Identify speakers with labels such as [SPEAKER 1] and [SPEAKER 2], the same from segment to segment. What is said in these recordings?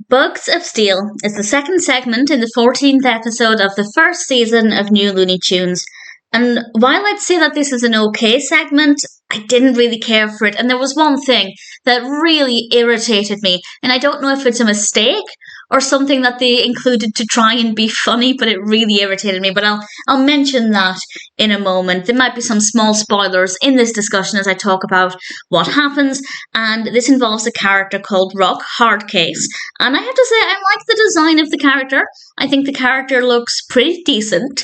[SPEAKER 1] Bugs of Steel is the second segment in the 14th episode of the first season of New Looney Tunes. And while I'd say that this is an okay segment, I didn't really care for it. And there was one thing that really irritated me. And I don't know if it's a mistake or something that they included to try and be funny, but it really irritated me. But I'll mention that in a moment. There might be some small spoilers in this discussion as I talk about what happens. And this involves a character called Rock Hardcase. And I have to say, I like the design of the character. I think the character looks pretty decent.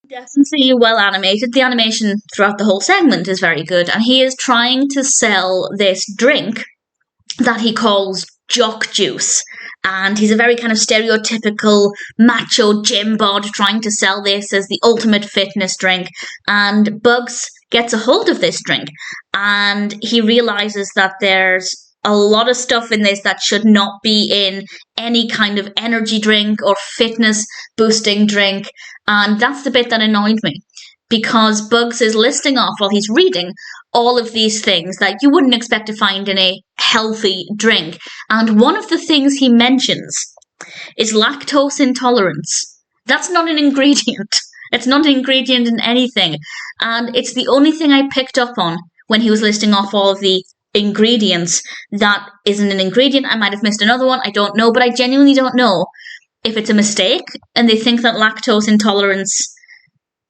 [SPEAKER 1] Definitely well animated. The animation throughout the whole segment is very good, and he is trying to sell this drink that he calls jock juice. And he's a very kind of stereotypical macho gym bod trying to sell this as the ultimate fitness drink. And Bugs gets a hold of this drink, and he realizes that there's a lot of stuff in this that should not be in any kind of energy drink or fitness boosting drink. And that's the bit that annoyed me, because Bugs is listing off while he's reading all of these things that you wouldn't expect to find in a healthy drink. And one of the things he mentions is lactose intolerance. That's not an ingredient. It's not an ingredient in anything. And it's the only thing I picked up on when he was listing off all of the ingredients that isn't an ingredient. I might have missed another one, I don't know, but I genuinely don't know if it's a mistake and they think that lactose intolerance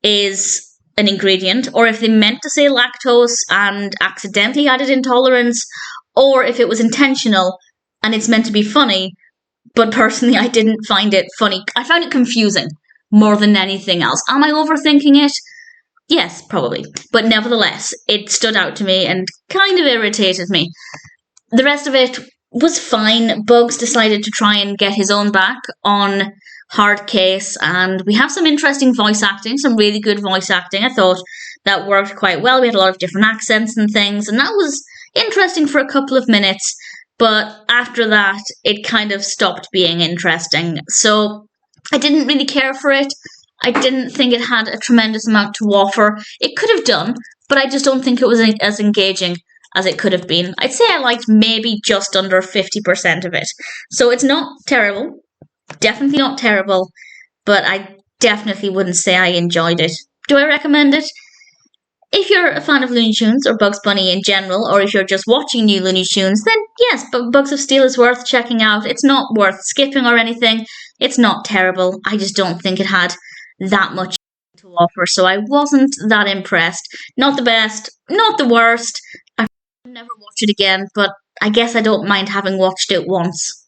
[SPEAKER 1] is an ingredient, or if they meant to say lactose and accidentally added intolerance, or if it was intentional and it's meant to be funny. But personally, I didn't find it funny. I found it confusing more than anything else. Am I overthinking it? Yes, probably. But nevertheless, it stood out to me and kind of irritated me. The rest of it was fine. Bugs decided to try and get his own back on Hardcase, and we have some interesting voice acting, some really good voice acting. I thought that worked quite well. We had a lot of different accents and things, and that was interesting for a couple of minutes. But after that, it kind of stopped being interesting. So I didn't really care for it. I didn't think it had a tremendous amount to offer. It could have done, but I just don't think it was as engaging as it could have been. I'd say I liked maybe just under 50% of it. So it's not terrible. Definitely not terrible, but I definitely wouldn't say I enjoyed it. Do I recommend it? If you're a fan of Looney Tunes or Bugs Bunny in general, or if you're just watching new Looney Tunes, then yes, but Bugs of Steel is worth checking out. It's not worth skipping or anything. It's not terrible. I just don't think it had that much to offer, so I wasn't that impressed. Not the best, not the worst. I'll never watch it again, but I guess I don't mind having watched it once.